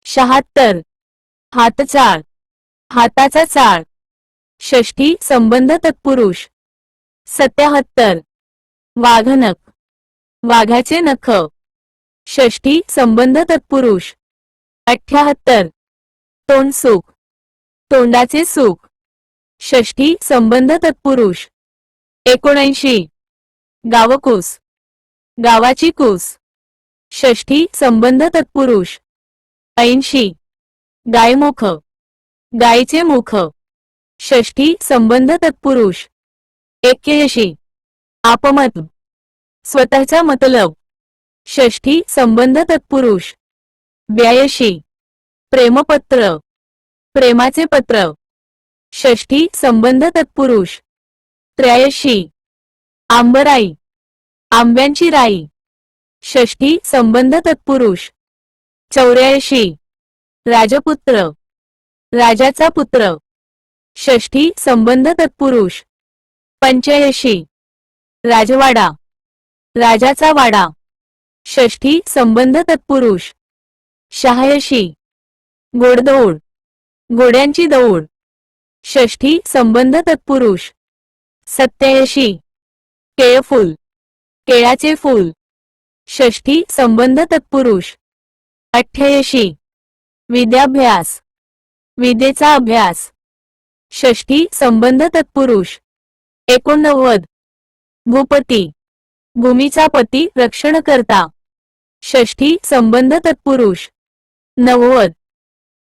76 हातचाळ, हाताचा चाळ. षष्ठी संबंध तत्पुरुष. 77 वाघनख, वाघाचे नख. षष्ठी संबंध तत्पुरुष. 78 तोंडसुख, तोंडाचे सुख. षष्ठी संबंध तत्पुरुष. 79 गावकूस, गावाची कूस. षष्ठी संबंध तत्पुरुष. 80 गायमुख, गायीचे मुख. षष्ठी संबंध तत्पुरुष. 81 आपमत, स्वतःचा मतलब. षष्ठी संबंध तत्पुरुष. 82 प्रेमपत्र, प्रेमाचे पत्र. षष्ठी संबंध तत्पुरुष. 83 आंबराई, आंब्यांची राई. षष्ठी संबंध तत्पुरुष. 84 राजपुत्र, राजाचा पुत्र. षष्ठी संबंध तत्पुरुष. 85 राजवाडा, राजाचा वाडा. षष्ठी संबंध तत्पुरुष. 86 घोडदौड, घोड्यांची दौड. षष्ठी संबंध तत्पुरुष. 87 केळफूल, केळाचे फूल. षष्ठी संबंध तत्पुरुष. 88 विद्याभ्यास, विद्येचा अभ्यास. षष्ठी संबंध तत्पुरुष. 89 भूपती, भूमीचा पती, रक्षणकर्ता. षष्ठी संबंध तत्पुरुष. 90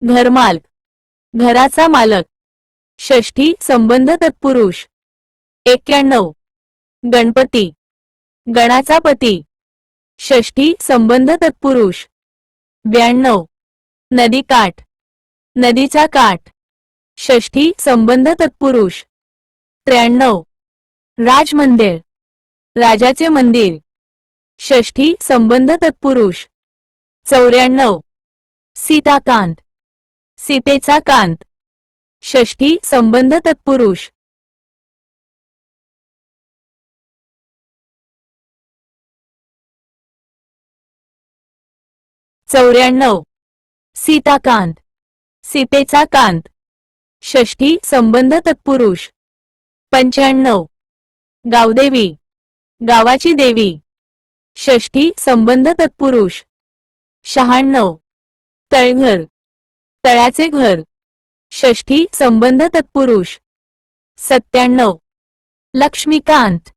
घरमालक, घराचा मालक. षष्ठी संबंध तत्पुरुष. 91 गणपती, गणाचा पती. षष्ठी संबंध तत्पुरुष. 92 नदीकाठ, नदीचा काठ. षष्ठी संबंध तत्पुरुष. 93 राजमंदिर, राजाचे मंदिर. षष्ठी संबंध तत्पुरुष. 94 सीताकांत, सीतेचा कांत. षष्ठी संबंध तत्पुरुष. 94 सीताकांत, सीतेचा कांत. षष्ठी संबंध तत्पुरुष. 95 गावदेवी, गावाची देवी. षष्ठी संबंध तत्पुरुष. 96 तळघर, तळ्याचे घर. षष्ठी संबंध तत्पुरुष. 97 लक्ष्मीकांत,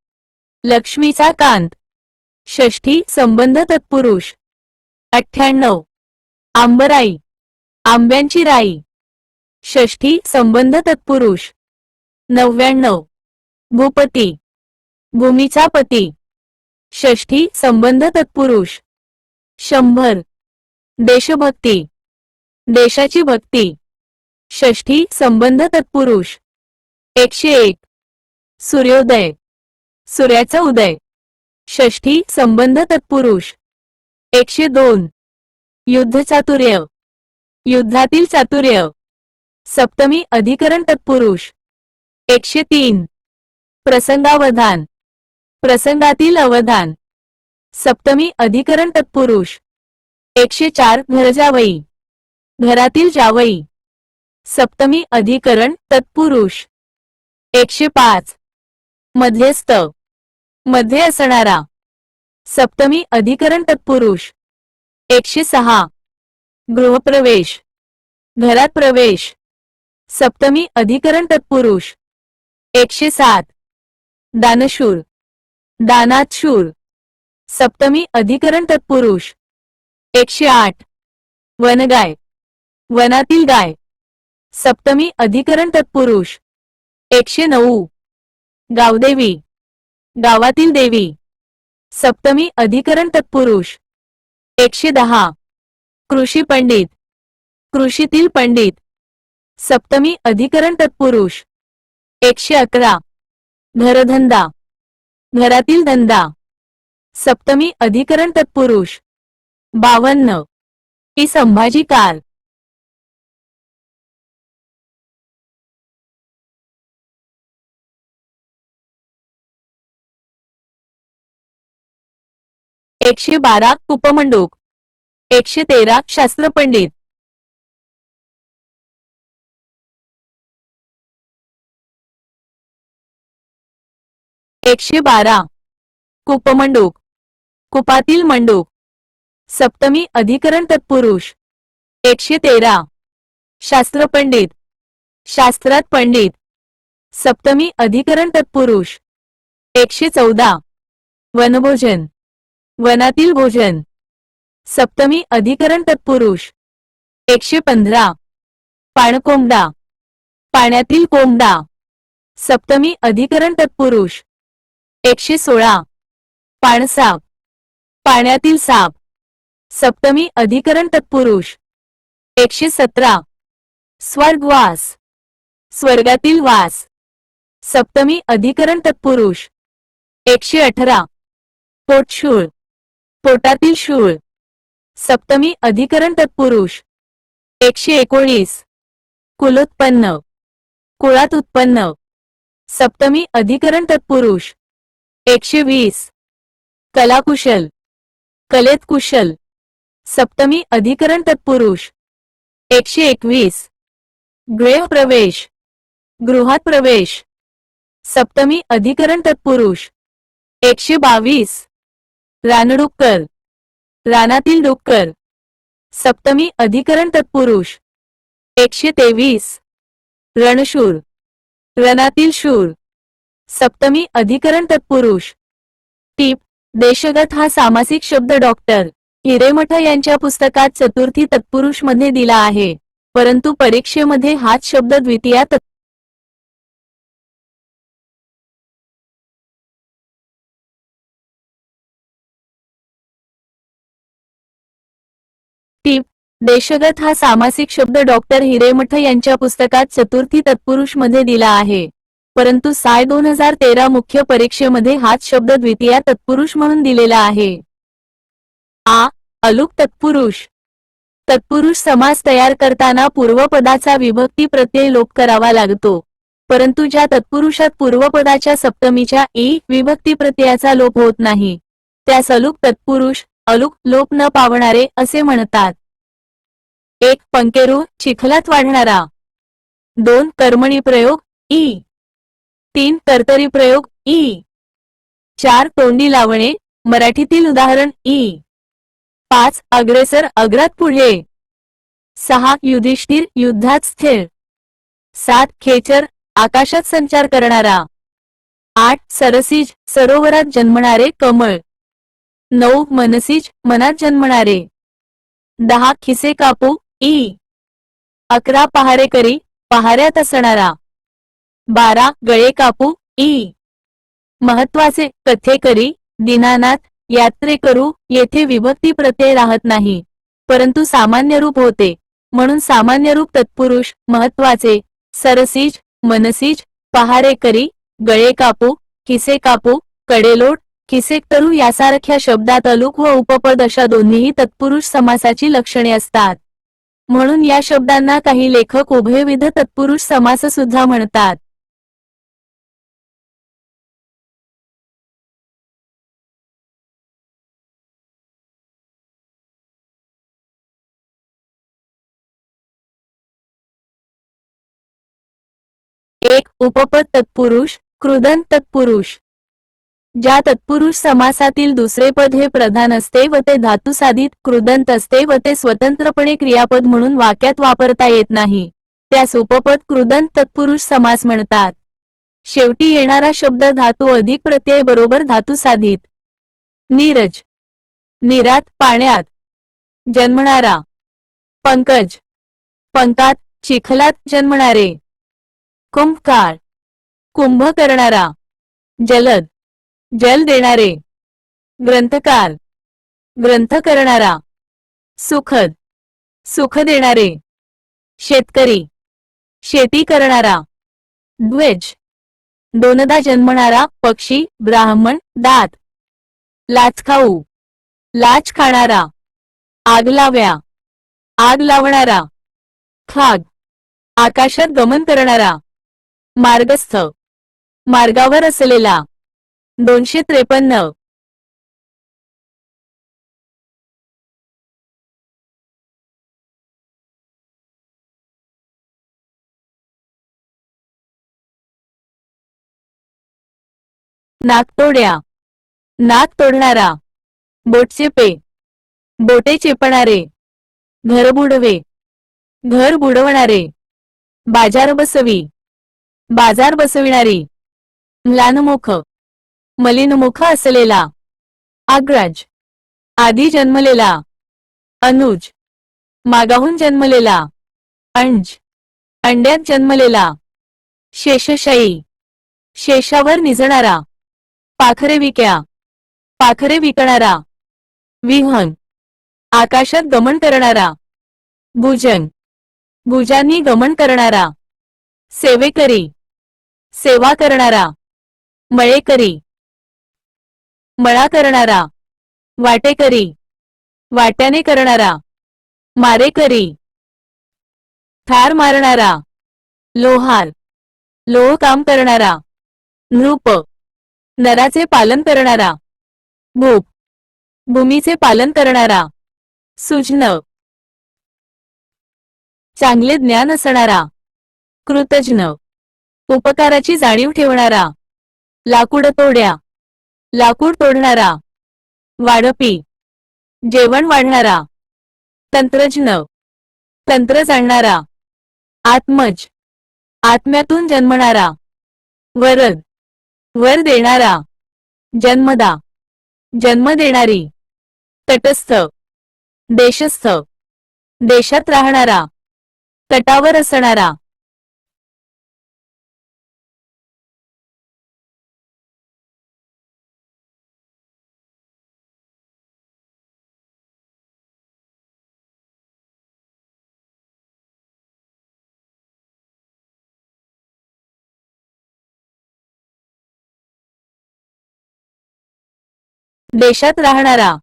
लक्ष्मीचा कांत. षष्ठी संबंध तत्पुरुष. 98 आंबराई, आंब्यांची राई. षष्ठी संबंध तत्पुरुष. 99 भूपती, भूमीचा पती. षष्ठी संबंध तत्पुरुष. 100 देशभक्ती, देशाची भक्ती. षष्ठी संबंध तत्पुरुष. 101 सूर्योदय, सूर्याचा उदय. षष्ठी संबंध तत्पुरुष. 102 युद्धचातुर्य, युद्धातील चातुर्य. सप्तमी अधिकरण तत्पुरुष. 103 प्रसंगावधान, प्रसंगातील अवधान. सप्तमी अधिकरण तत्पुरुष. 104 घरजावई, घरातील जावई. सप्तमी अधिकरण तत्पुरुष. 105 मध्यस्थ, मध्ये असणारा. सप्तमी अधिकरण तत्पुरुष. 106 गृहप्रवेश, घरात प्रवेश. सप्तमी अधिकरण तत्पुरुष. 107 दानशूर, दानात शूर. सप्तमी अधिकरण तत्पुरुष. 108 वनगाय, वनातील गाय. सप्तमी अधिकरण तत्पुरुष. 109 गावदेवी, गावातील देवी. सप्तमी अधिकरण तत्पुरुष. 110 कृषी पंडित, कृषीतील पंडित. सप्तमी अधिकरण तत्पुरुष. 111 घरधंदा, घरातील धंदा. सप्तमी अधिकरण तत्पुरुष. 52 ही संभाजी कार. एकशे 12 उपमंडूक. 113 शास्त्रपंडित. 112 कूपमंडूक, कुपातील मंडूक. सप्तमी अधिकरण तत्पुरुष. 113 शास्त्रपंडित, शास्त्रात पंडित. सप्तमी अधिकरण तत्पुरुष. 114 वनभोजन, वनातील भोजन. सप्तमी अधिकरण तत्पुरुष. 115 पाणकोंबडा, पाण्यातील कोंबडा. सप्तमी अधिकरण तत्पुरुष. 116 पाणसाप, पाण्यातील साप. सप्तमी अधिकरण तत्पुरुष. 117 स्वर्गवास, स्वर्गातील वास. सप्तमी अधिकरण तत्पुरुष. 118 पोटशूळ, पोटातील शूळ. सप्तमी अधिकरण तत्पुरुष. 119 कुलोत्पन्न, कुळात उत्पन्न. सप्तमी अधिकरण तत्पुरुष. 120 कलाकुशल, कलेत कुशल. सप्तमी अधिकरण तत्पुरुष. 121 गृह प्रवेश, गृहात प्रवेश. सप्तमी अधिकरण तत्पुरुष. 122 रानडुक्कर, रानातील डुक्कर. सप्तमी अधिकरण तत्पुरुष. 123 रणशूर, रणातील शूर. सप्तमी अधिकरण तत्पुरुष. टीप: देशगत हा सामासिक शब्द डॉक्टर हिरेमठ यांच्या पुस्तकात चतुर्थी तत्पुरुष मध्ये दिला आहे, परंतु परीक्षेमध्ये हाच शब्द द्वितीया टीप: देशगत हा सामासिक शब्द डॉक्टर हिरेमठ यांच्या पुस्तकात चतुर्थी तत्पुरुष मध्ये दिला आहे, परंतु साय 2013 मुख्य परीक्षेमध्ये हाच शब्द द्वितीया तत्पुरुष म्हणून दिलेला आहे. अलुक तत्पुरुष. तत्पुरुष समास तयार करताना पूर्वपदाचा विभक्ती प्रत्यय लोप करावा लागतो, परंतु ज्या तत्पुरुषात पूर्वपदाच्या सप्तमीच्या विभक्ती प्रत्ययाचा लोप होत नाही त्यास अलुक तत्पुरुष, अलुक लोप न पावणारे असे म्हणतात. 1 पंकेरू चिखलात वाढणारा. 2 कर्मणी प्रयोग 3 कर्तरी प्रयोग 4 तोंडी लावणे मराठीतील उदाहरण 5 अग्रेसर अग्रात पुढे. 6 युधिष्ठिर युद्धात स्थिर. 7 खेचर आकाशात संचार करणारा. 8 सरसीज सरोवरात जन्मणारे कमळ. 9 मनसीज मनात जन्मणारे. 10 खिसे कापू 11 पहारेकरी पहाऱ्यात असणारा. 12 गळे कापू महत्वाचे कथेकरी दीनानाथ यात्रेकरू येथे विभक्ती प्रत्यय राहत नाही, परंतु सामान्य रूप होते, म्हणून सामान्य रूप तत्पुरुष महत्वाचे सरसीज मनसीज पहारेकरी गळे कापू खिसे कापू कडेलोट खिसेकरू यासारख्या शब्दात अलुक व उपपद अशा दोन्हीही तत्पुरुष समासाची लक्षणे असतात, म्हणून या शब्दांना काही लेखक उभयविध तत्पुरुष समास सुद्धा म्हणतात. एक उपपद तत्पुरुष कृदंत तत्पुरुष. ज्या तत्पुरुष समासातील दुसरे पद हे प्रधान असते व ते धातुसाधित कृदंत असते व ते स्वतंत्रपणे क्रियापद म्हणून वाक्यात वापरता येत नाही त्यास उपपद कृदंत तत्पुरुष समास म्हणतात. शेवटी येणारा शब्द धातू अधिक प्रत्यय बरोबर धातुसाधित. नीरज नीरात पाण्यात. जन्मणारा. पंकज पंकात चिखलात जन्मणारे. कुंभकार कुंभ करणारा. जलद जल देणारे. ग्रंथकार ग्रंथ करणारा. सुखद सुख देणारे. शेतकरी शेती करणारा. द्विज दोनदा जन्मणारा पक्षी ब्राह्मण दात. लाचखाऊ लाच खाणारा. आगलाव्या आग लावणारा. खाग आकाशात गमन करणारा. मार्गस्थ मार्गावर असलेला. 253 नाकतोड्या, नाक तोडणारा. बोट चेपे, बोटे चेपणारे. घर बुडवे, घर बुडवणारे. बाजार बसवी, बाजार बसविणारी. म्लानमुख, मलिनमुख असलेला. अग्रज, आधी जन्मलेला. अनुज, मागाहून जन्मलेला. अंज, अंड्यात जन्मलेला. शेषशायी, शेषावर निजणारा. पाखरेविक्या, पाखरे विकणारा. विहंग, आकाशात गमन करणारा. भुजंग, भुजांनी गमन करणारा. सेवेकरी, सेवा करणारा. मळेकरी, मळा करणारा. वाटेकरी, वाट्याने करणारा. मारेकरी, ठार मारणारा. लोहार, लोह काम करणारा. नृप, नराचे पालन करणारा. भूप, भूमीचे पालन करणारा. सुज्ञ, चांगले ज्ञान असणारा. कृतज्ञ, उपकाराची जाणीव ठेवणारा. लाकूड तोड्या, लाकूड तोडणारा. वाढपी, जेवण वाढणारा. तंत्रज्ञ, तंत्र जाणणारा. आत्मज, आत्म्यातून जन्मणारा. वरद, वर देणारा. जन्मदा, जन्म देणारी. तटस्थ, देशस्थ, देशात राहणारा. तटावर असणारा. देशात राहणारा.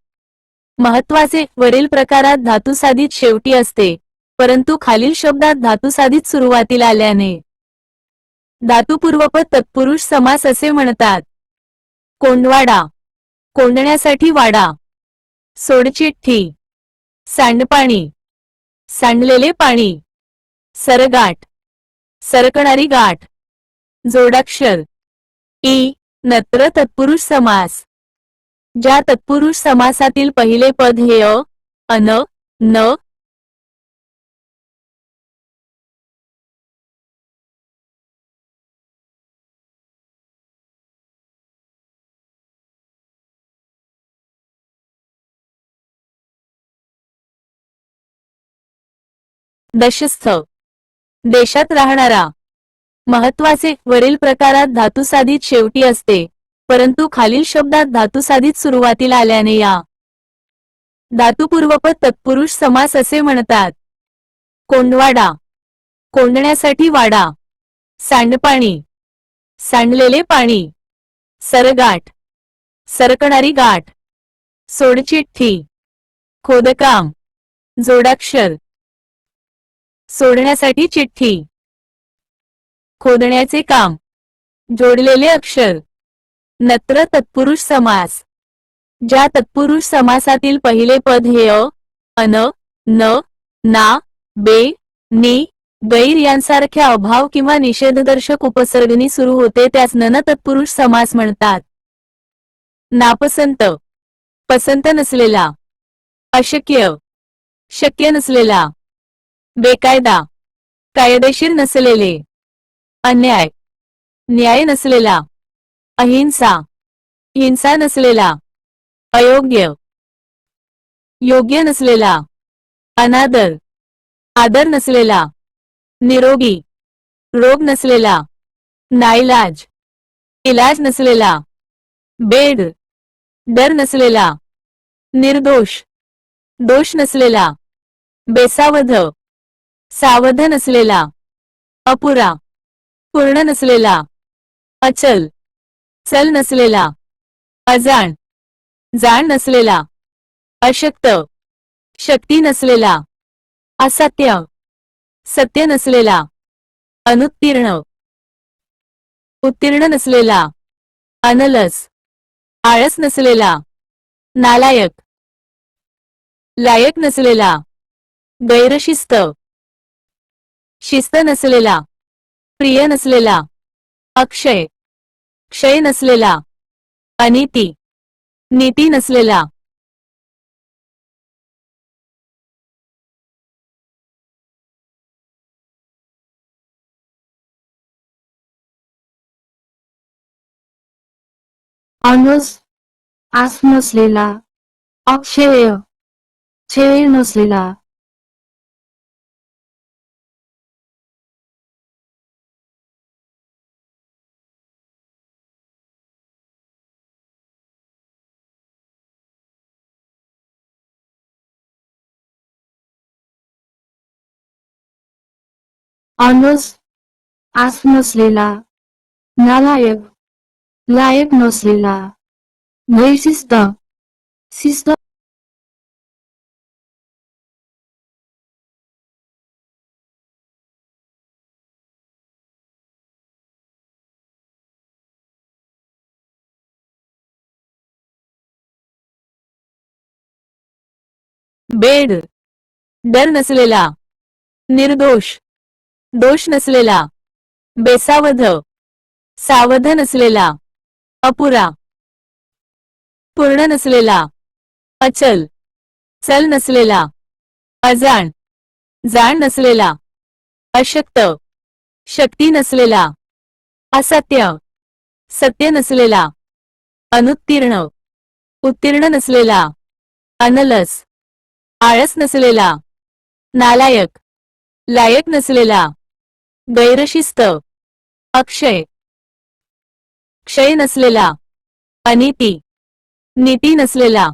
महत्वाचे, वरील प्रकारात धातुसाधित शेवटी असते, परंतु खालील शब्दात धातुसाधित सुरुवातीला आल्याने धातुपूर्वपद तत्पुरुष समास असे म्हणतात. कोंडवाडा, कोंडण्यासाठी वाडा. सोडचिठ्ठी, सांडपाणी, सांडलेले पाणी. सरगाठ, सरकणारी गाठ. जोडाक्षर ई, नत्र तत्पुरुष समास. ज्या तत्पुरुष समासातील पहिले पद हे अ, अन, न, दशस्थ, देशात राहणारा. महत्वाचे, वरील प्रकारात धातुसाधित शेवटी असते, परंतु खालील शब्दात धातुसाधित सुरुवातीला आल्याने या धातुपूर्वपद तत्पुरुष समास असे म्हणतात. कोंडवाडा, कोंडण्यासाठी वाडा. सांडपाणी, सांडलेले पाणी. सरगाठ, सरकणारी गाठ. सोडचिठ्ठी, खोदकाम. जोडाक्षर, सोडण्यासाठी चिठ्ठी. खोदण्याचे काम. जोडलेले अक्षर. नत्र तत्पुरुष समास. ज्या तत्पुरुष समासातील पहिले पद हे अ, अन, न, ना, बे, नि, गैर यांसारख्या अभाव किंवा निषेधदर्शक उपसर्गनी सुरू होते त्यास नन तत्पुरुष समास म्हणतात. नापसंत, पसंत नसलेला. अशक्य, शक्य नसलेला. बेकायदा, कायदेशीर नसलेले. अन्याय, न्याय नसलेला. अहिंसा, हिंसा नसलेला. अयोग्य, योग्य नसलेला. अनादर, आदर नसलेला. निरोगी, रोग नसलेला. नाईलाज, इलाज नसलेला. बेड, डर नसलेला. निर्दोष, दोष नसलेला. बेसावध, सावध नसलेला. अपुरा, पूर्ण नसलेला. अचल, चल नसलेला. अजाण, जाण नसलेला. अशक्त, शक्ती नसलेला. असत्य, सत्य नसलेला. अनुत्तीर्ण, उत्तीर्ण नसलेला. अनलस, आळस नसलेला. नालायक, लायक नसलेला. गैरशिस्त, शिस्त नसलेला. प्रिय नसलेला. अक्षय, क्षय नसलेला. अनिती, नीती नसलेला. अनस, आस नसलेला. अक्षय, छेय नसलेला. अनस, आस नसलेला. नालायक, लायक नसलेला. बेशिस्त, शिस्त. बेड, डर नसलेला. निर्दोष, दोष नसलेला. बेसावध, सावध नसलेला. अपुरा, पूर्ण नसलेला. अचल, चल नसलेला. अजाण, जाण नसलेला. अशक्त, शक्ती नसलेला. असत्य, सत्य नसलेला. अनुत्तीर्ण, उत्तीर्ण नसलेला. अनलस, आळस नसलेला. नालायक, लायक नसलेला. गैरशिस्त, अक्षय, क्षय नसलेला. अनिती, नीती नसलेला.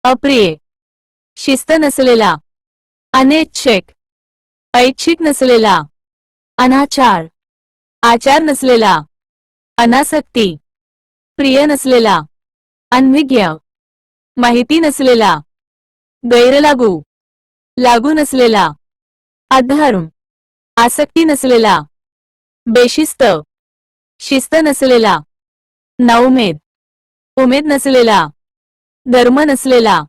अप्रिय, शिस्त नसलेला. अनैच्छिक, ऐच्छिक नसलेला. अनाचार, आचार नसलेला. अनासक्ती, प्रिय नसलेला. अनभिज्ञ, माहिती नसलेला. गैरलागू, लागू नसलेला. अधर्म, आसक्ती नसलेला. बेशिस्त, शिस्त नसलेला. नाउमेद, उमेद नसलेला. धर्म नसलेला.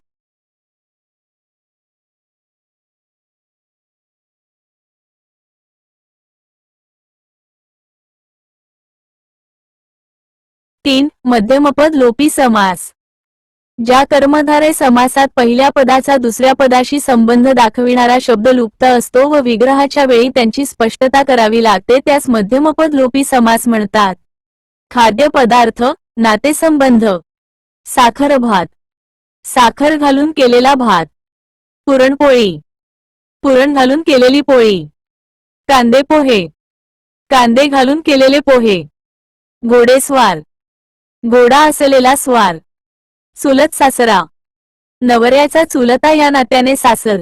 3. मध्यमपद लोपी समास. ज्या कर्मधारय समासात पहिल्या पदाचा दुसऱ्या पदाशी संबंध दाखविणारा शब्द लुप्त असतो व विग्रहाच्या वेळी त्यांची स्पष्टता करावी लागते त्यास मध्यमपद लोपी समास म्हणतात. खाद्यपदार्थ, नातेसंबंध. साखर भात, साखर घालून केलेला भात. पुरणपोळी, पुरण घालून केलेली पोळी. कांदे पोहे, कांदे घालून केलेले पोहे. घोडेस्वार, घोडा असलेला स्वार. चुलत सासरा, नवऱ्याचा चुलता या नात्याने सासर.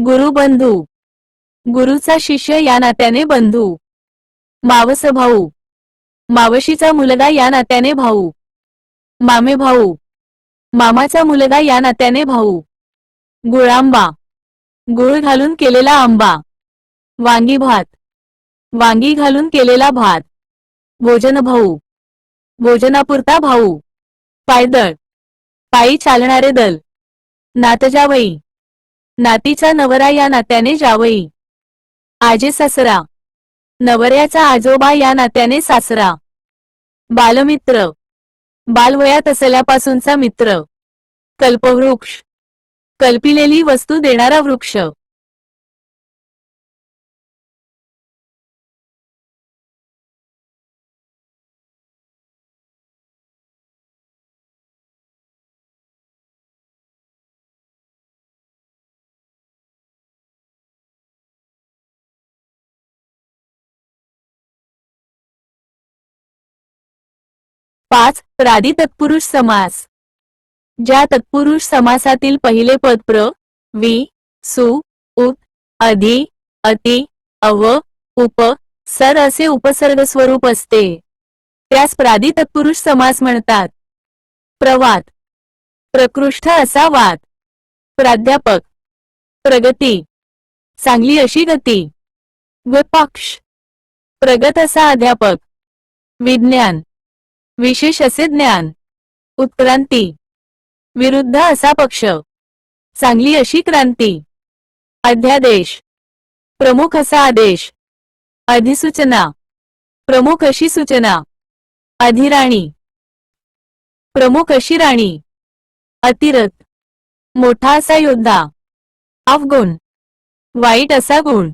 गुरुबंधू, गुरुचा शिष्य या नात्याने बंधू. मावस भाऊ, मावशीचा मुलगा या नात्याने भाऊ. मामे भाऊ, मामाचा मुलगा या नात्याने भाऊ. गुळांबा, गुळ घालून केलेला आंबा. वांगी भात, वांगी घालून केलेला भात. भोजन भाऊ, भोजनापुरता भाऊ. पायदळ, पायी चालणारे दल. नातजावई, नातीचा नवरा या नात्याने जावई. आजे सासरा, नवऱ्याचा आजोबा या नात्याने सासरा. बालमित्र, बालवयात असल्यापासूनचा मित्र. कल्पवृक्ष, कल्पिलेली वस्तू देणारा वृक्ष. पाच. प्रादि तत्पुरुष समास. ज्या तत्पुरुष समासातील पहिले पद प्र, वि, सु, उत, अधि, अति, अव, उप, सर असे उपसर्ग स्वरूप असते त्यास प्रादि तत्पुरुष समास म्हणतात. प्रवाद, प्रकृष्ट असा वाद. प्राध्यापक, प्रगती, चांगली अशी गती. विपक्ष, प्रगत असा अध्यापक. विज्ञान, विशेष असे ज्ञान. उत्क्रांती, विरुद्ध असा पक्ष. चांगली अशी क्रांती. अध्यादेश, प्रमुख असा आदेश. अधिसूचना, प्रमुख अशी सूचना. अधिराणी, प्रमुख अशी राणी, अतिरथ, मोठा असा योद्धा, अवगुण, वाईट असा गुण,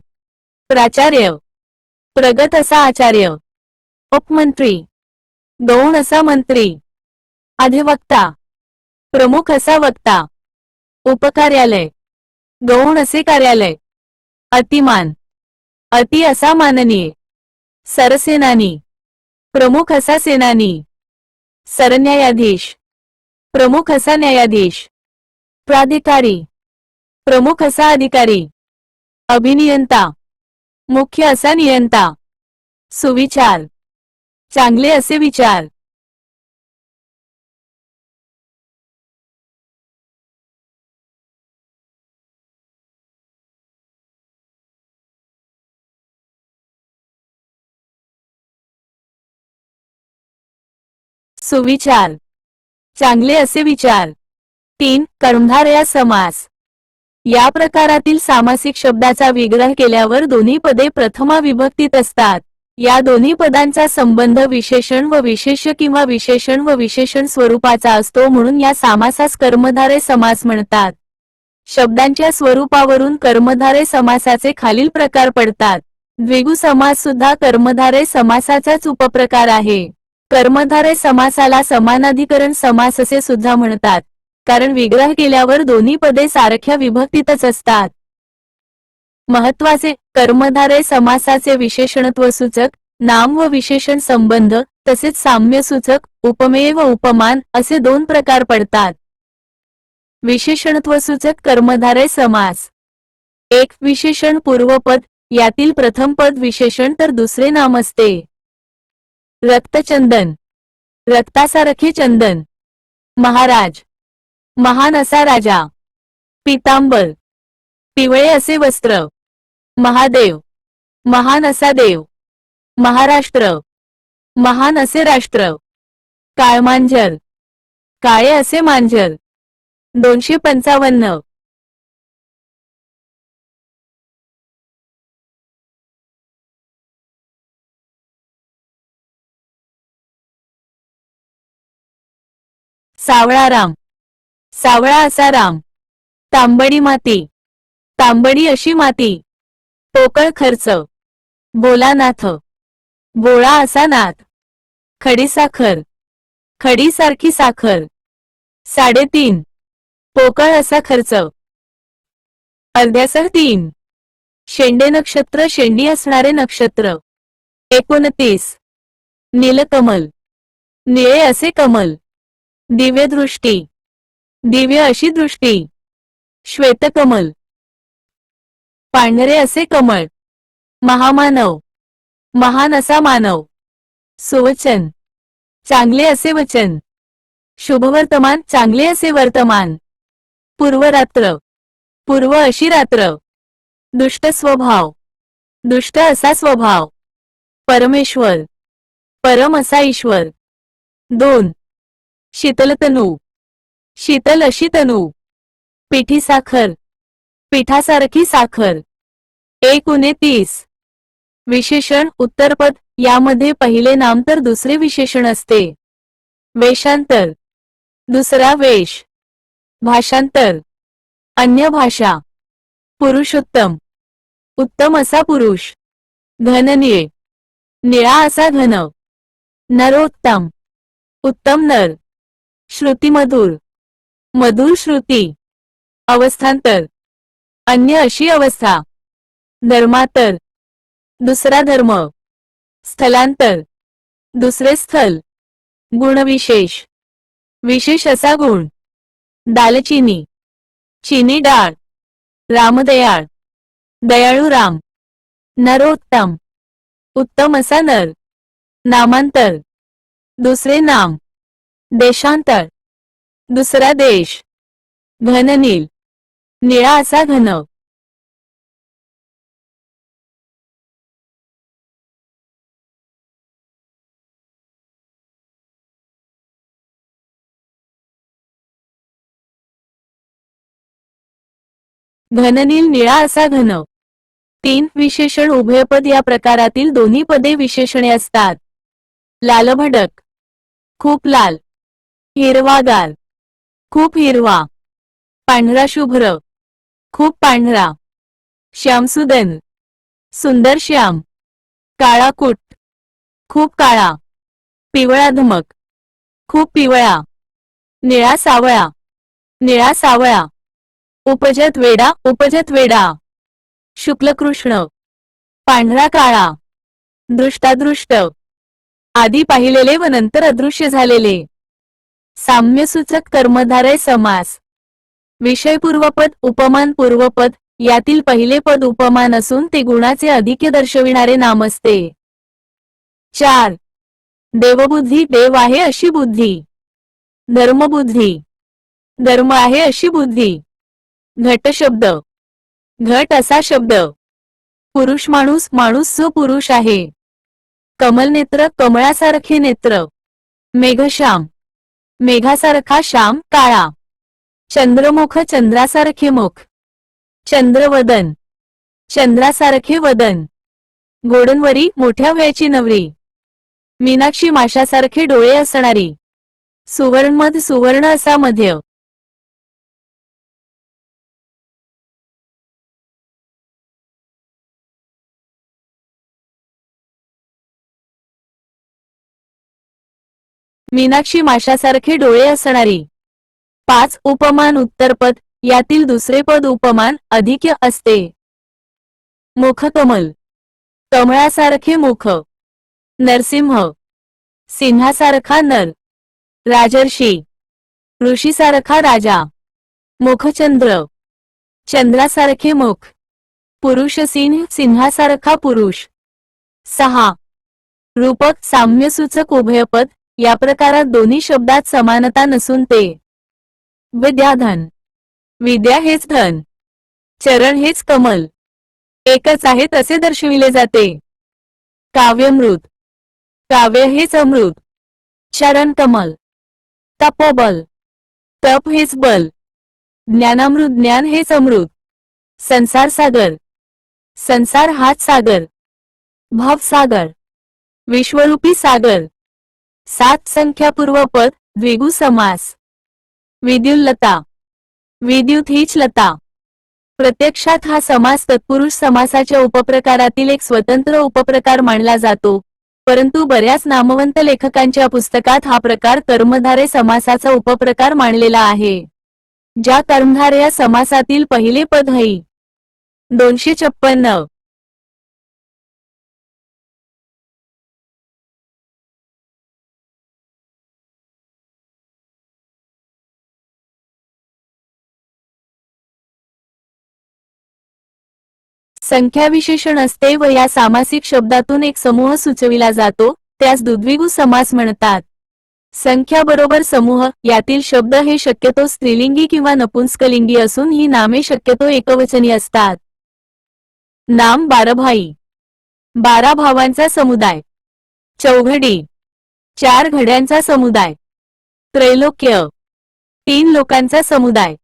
प्राचार्य, प्रगत असा आचार्य, उपमंत्री, गौण असा मंत्री, अधिवक्ता, प्रमुख असा वक्ता, उपकार्यालय, गौण असे कार्यालय, अतिमान, अति असा माननीय, सरसेनानी, प्रमुख असा सेनानी, सरन्यायाधीश, प्रमुख असा न्यायाधीश, प्राधिकारी, प्रमुख असा अधिकारी, अभिनियंता, मुख्य असा नियंता, सुविचार, चांगले असे विचार, सुविचार, चांगले असे विचार। 3. कर्मधारय समास। या प्रकारातील सामासिक शब्दाचा विग्रह केल्यावर दोन्ही पदे प्रथमा विभक्तीत असतात। या दोन्ही पदांचा संबंध विशेषण व विशेष्य किंवा विशेषण व विशेषण स्वरूपाचा असतो, म्हणून या समासास कर्मधारय समास म्हणतात। शब्दांच्या स्वरूपावरून कर्मधारय समासाचे खालील प्रकार पडतात। द्विगु समास सुद्धा कर्मधारय समासाचाच उपप्रकार आहे। कर्मधारय समासाला समानाधिकरण समास असे सुद्धा म्हणतात, कारण विग्रह केल्यावर दोन्ही पदे सारख्या विभक्तीतच असतात। महत्वाचे कर्मधारय समासाचे विशेषणत्वसूचक, नाम व विशेषण संबंध, तसेच साम्यसूचक, उपमेय व उपमान असे दोन प्रकार पडतात। विशेषणत्वसूचक कर्मधारय समास। 1. विशेषण पूर्वपद, यातील प्रथम पद विशेषण तर दुसरे नाम असते। रक्तचंदन, रक्तासारखे चंदन। महाराज, महान असा राजा। पीतांबर, पिवळे असे वस्त्र। महादेव, महान असा देव। महाराष्ट्र, महान असे राष्ट्र। काळमांजर, काळे असे मांजर। 255. सावळा राम, सावळा असा राम। तांबडी माती, तांबडी अशी माती। पोकळ खर्च, बोलानाथ, बोळा असा नाथ। खडीसाखर, खडी सारखी साखर। 3.5. पोकळ असा खर्च। अर्ध्यासह 3. शेंडे नक्षत्र, शेंडी असणारे नक्षत्र। 29. नीलकमल, निळे असे कमल। दिव्यदृष्टी, दिव्य अशी दृष्टी। श्वेतकमल, पांढरे असे कमळ। महामानव, महान असा मानव। सुवचन, चांगले असे वचन। शुभवर्तमान, चांगले असे वर्तमान। पूर्वरात्र, पूर्व अशी रात्र। दुष्ट स्वभाव, दुष्ट असा स्वभाव। परमेश्वर, परम असा ईश्वर। 2. शीतलतनू, शीतल अशी तनू। पिठी साखर, पिठासारखी साखर। 29. विशेषण उत्तरपद, यामध्ये पहिले नाम तर दुसरे विशेषण असते। वेशांतर, दुसरा वेश। भाषांतर, अन्य भाषा। पुरुषोत्तम, उत्तम असा पुरुष। घननीळ, निळा असा घन। नरोत्तम, उत्तम नर। श्रुतिमधुर, मधुर श्रुती। अवस्थांतर, अन्य अशी अवस्था। धर्मांतर, दुसरा धर्म। स्थलांतर, दुसरे स्थल। गुणविशेष, विशेष असा गुण। दालचिनी, चिनी डाळ। रामदयाळ, दयाळू राम। नरोत्तम, उत्तम असा नर। नामांतर, दुसरे नाम। देशांतर, दुसरा देश। घननील, निळा असा घन। घननील, निळा असा घन। 3. विशेषण उभयपद, या प्रकारातील दोन्ही पदे विशेषणे असतात। लालभडक, खूप लाल। हिरवागार, खूप हिरवा. पांढरा शुभ्र, खूप पांढरा. श्यामसुदन, सुंदर श्याम. काळाकुट, खूप काळा. पिवळा धमक, खूप पिवळा. निळा सावळा, निळा सावळा. उपजत वेडा, उपजत वेडा. शुक्लकृष्ण, पांढरा काळा. दृष्टादृष्ट, आधी पाहिलेले व नंतर अदृश्य झालेले. साम्यसूचक कर्मधारय समास. विषय पूर्वपद, उपमान पूर्वपद यातील पहिले पद उपमान असून ते गुणाचे अधिक्य दर्शविणारे नाम असते. 4. देवबुद्धी, देव आहे अशी बुद्धी. धर्मबुद्धी, धर्म आहे अशी बुद्धी. घट शब्द, घट असा शब्द. पुरुष माणूस, माणूस जो पुरुष आहे. कमलनेत्र, कमळासारखे नेत्र. मेघश्याम, मेघासारखा श्याम, काळा. चंद्रमुख, चंद्रासारखे मुख. चंद्रवदन, चंद्रासारखे वदन. गोडनवरी, मोठ्या वयाची नवरी. मीनाक्षी, माशासारखे डोळे असणारी. सुवर्णमध, सुवर्ण असा मध्य. मीनाक्षी, माशासारखे डोळे असणारी. 5. उपमान उत्तरपद यातील दुसरे पद उपमान अधिक्य असते. मुखकमल, कमळासारखे मुख. नरसिंह, सिंहासारखा नर. राजर्षी, ऋषीसारखा राजा. मुखचंद्र, चंद्रासारखे मुख. पुरुष सिंह, सिंहासारखा पुरुष. 6. रूपक, साम्यसूचक उभयपद या प्रकारात दोन्ही शब्दात समानता नसून ते विद्याधन, विद्या हेच धन, चरण हेच कमल, एकच आहे तसे दर्शविले जाते. काव्यमृत, काव्य हेच अमृत. चरण कमल, तपोबल, तप हेच बल. ज्ञानामृत, ज्ञान हेच अमृत. संसार सागर, संसार हाच सागर. भवसागर, विश्वरूपी सागर. 7. संख्यापूर्वपद द्विगु समास. विद्युल्लता, विद्युत हीच लता. प्रत्यक्षात हा समास तत्पुरुष समासाच्या उपप्रकारातील एक स्वतंत्र उपप्रकार मानला जातो, परंतु बऱ्याच नामवंत लेखकांच्या पुस्तकात हा प्रकार कर्मधारय समासाचा उपप्रकार मानलेला आहे. ज्या कर्मधारय समासातील पहिले पद हई. 256. संख्याविशेषण असते व या सामासिक शब्दातून एक समूह सुचविला जातो, त्यास द्विगु समास म्हणतात. संख्या बरोबर समूह यातील शब्द हे शक्यतो स्त्रीलिंगी किंवा नपुंसकलिंगी असून ही नामे शक्यतो एकवचनी असतात. नाम 12 भाई, 12 भावांचा समुदाय. चौघडी, 4 घड्यांचा समुदाय. त्रैलोक्य, 3 लोकांचा समुदाय.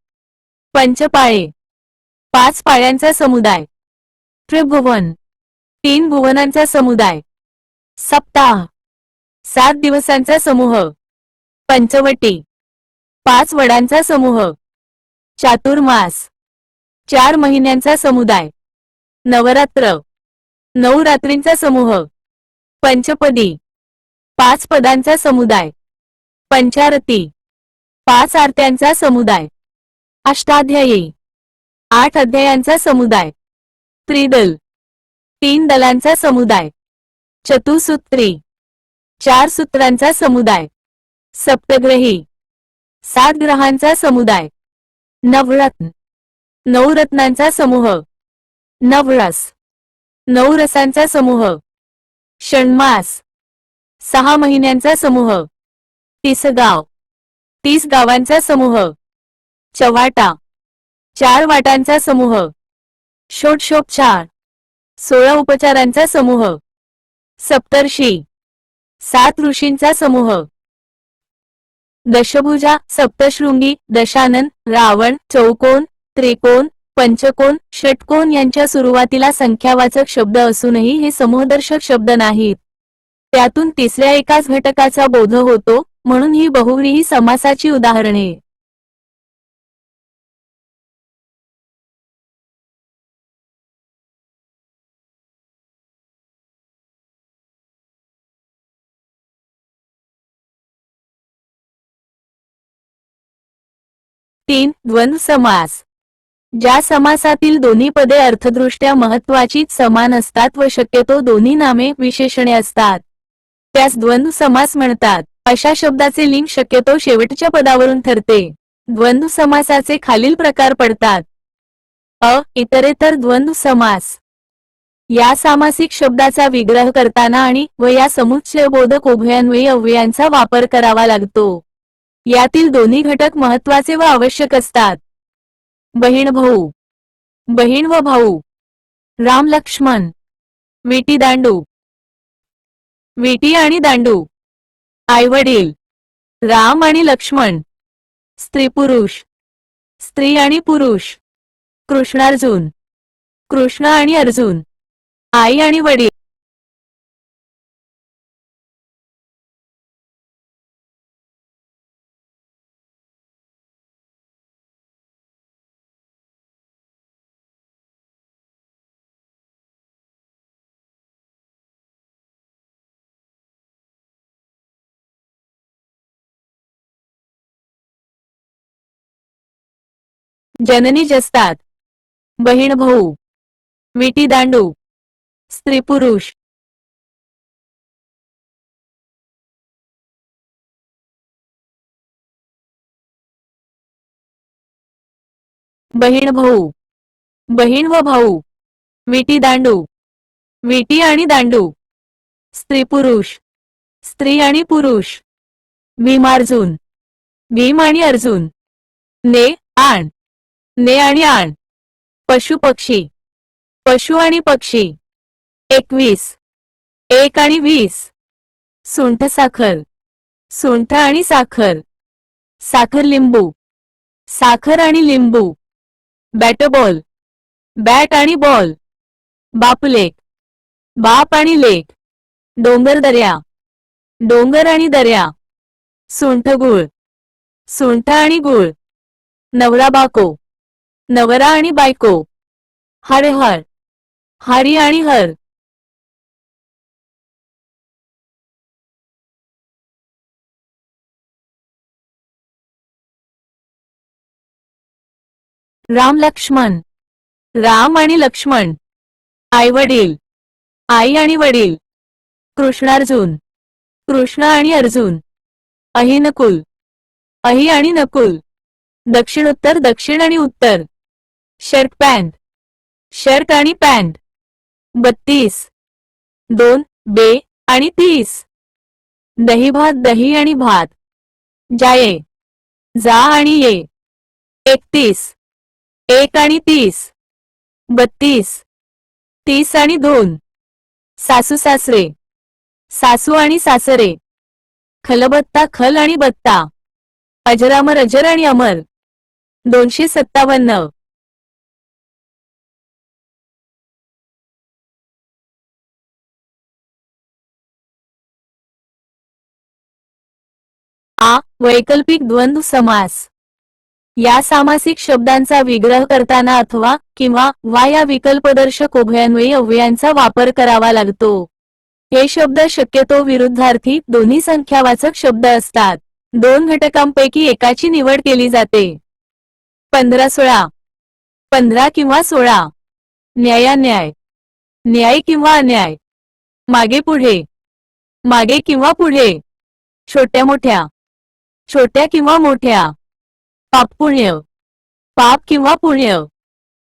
पंचपाळे, 5 पाळ्यांचा समुदाय. त्रिभुवन, 3 भुवनांचा समुदाय. सप्ताह, 7 दिवसांचा समूह. पंचवटी, 5 वडांचा समूह. चातुर्मास, 4 महिन्यांचा समुदाय. नवरात्र, 9 रात्रींचा समूह. पंचपदी, 5 पदांचा समुदाय. पंचारती, 5 आरत्यांचा समुदाय. अष्टाध्यायी, 8 अध्यायांचा समुदाय. त्रिदल, 3 दलांचा समुदाय. चतुसूत्री, 4 सूत्रांचा समुदाय. सप्तग्रही, 7 ग्रहांचा समुदाय. नवरत्न, 9 रत्नांचा समूह. नवरस, 9 रसांचा समूह. षण्मास, 6 महिन्यांचा समूह. तिसगाव, 30 गावांचा समूह. चवाटा, 4 वाटांचा समूह. षोडशोपचार, 16 उपचारांचा समूह. सप्तर्षी, 7 ऋषींचा समूह. दशभुजा, सप्तशृंगी, दशानन, रावण, चौकोन, त्रिकोण, पंचकोन, षटकोन यांच्या सुरुवातीला संख्यावाचक शब्द असूनही हे समूहदर्शक शब्द नाहीत. त्यातून तिसऱ्या एकाच घटकाचा बोध होतो, म्हणून ही बहुव्रीही समासाची उदाहरणे. तीन. द्वंद्व समास. ज्या समासातील दोन्ही पदे अर्थदृष्ट्या महत्त्वाचीच समान असतात व शक्यतो दोन्ही नामे विशेषणे असतात, त्यास द्वंद्व समास म्हणतात. अशा शब्दाचे लिंग शक्यतो शेवटच्या पदावरून ठरते. द्वंद्व समासाचे खालील प्रकार पडतात. अ. इतरेतर द्वंद्व समास. या सामासिक शब्दाचा विग्रह करताना आणि व या समुच्चयबोधक उभयान्वयी अव्ययांचा वापर करावा लागतो. यातील दोन्ही घटक महत्त्वाचे व आवश्यक असतात. बहीण भाऊ, बहीण व भाऊ. राम लक्ष्मण. विटी दांडू, विटी आणि दांडू. आईवडील, राम आणि लक्ष्मण. स्त्री पुरुष, स्त्री आणि पुरुष. कृष्णार्जुन, कृष्ण आणि अर्जुन. आई आणि वडील. जननी जस्तात. बहीण भाऊ. विटी दांडू. स्त्री पुरुष. बहीण भाऊ, बहीण व भाऊ. विटी दांडू, विटी आणि दांडू. स्त्री पुरुष, स्त्री आणि पुरुष. भीमार्जुन, भीम आणि अर्जुन. ने, आण, ने आणि आण. पशु पक्षी, पशु आणि पक्षी. 21, 1 आणि 20. सुंठ साखर, सुंठ आणि साखर. साखर लिंबू, साखर आणि लिंबू. बॅट बॉल, बॅट आणि बॉल. बापलेक, बाप आणि लेक. डोंगर दर्या, डोंगर आणि दर्या. सुंठ गुळ, सुंठ आणि गुळ. नवरा बाको, नवरा आणि बायको. हर हर, हरी आणि हर. राम लक्ष्मण, राम आणि लक्ष्मण. आईवडील, आई आणि वडील. कृष्णार्जुन, कृष्ण आणि अर्जुन. अहि नकुल, अहि आणि नकुल. दक्षिणोत्तर, दक्षिण आणि उत्तर. शर्ट पॅन्ट, शर्ट आणि पॅन्ट. 32, 2, बे आणि 30. दही भात, दही आणि भात. जाये, जा आणि ये. 31, 1 आणि 30. 32, 30 आणि 2. सासू सासरे, सासू आणि सासरे. खलबत्ता, खल आणि बत्ता. अजरामर, अजर आणि अमर. 257. आ. वैकल्पिक द्वंद्व समास. या सामासिक शब्दांचा विग्रह करताना अथवा किंवा वा या विकल्पदर्शक उभयान्वयी अव्ययांचा वापर करावा लागतो. हे शब्द शक्यतो विरुद्धार्थी दोन्ही संख्यावाचक शब्द असतात. दोन घटकांपैकी एकाची निवड केली जाते. 15-16, 15 किंवा 16. न्यायान्याय, न्याय किंवा अन्याय. मागे पुढे, मागे किंवा पुढे. छोट्या मोठ्या, छोट्या किंवा मोठ्या. पाप पुण्य, पाप किंवा पुण्य.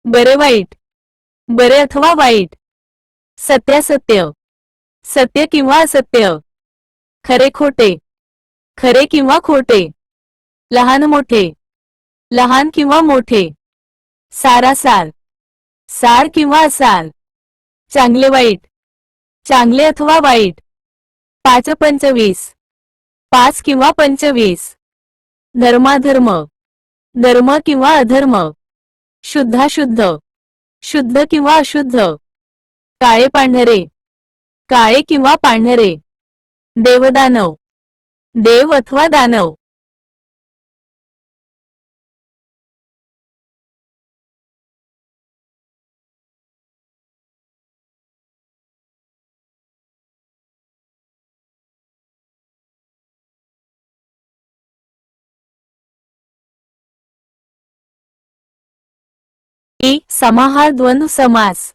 बरे वाईट, बरे अथवा वाईट. सत्यासत्य, सत्य किंवा असत्य. खरे खोटे, खरे किंवा खोटे. लहान मोठे, लहान किंवा मोठे. सारासार, सार किंवा असार. चांगले वाईट, चांगले अथवा वाईट. 5-25, 5 किंवा 25. धर्माधर्म, धर्म किंवा अधर्म. शुद्धाशुद्ध, शुद्ध किंवा अशुद्ध. काळे पांढरे, काळे किंवा पांढरे. देवदानव, देव अथवा दानव. समाहार द्वंद्व समास.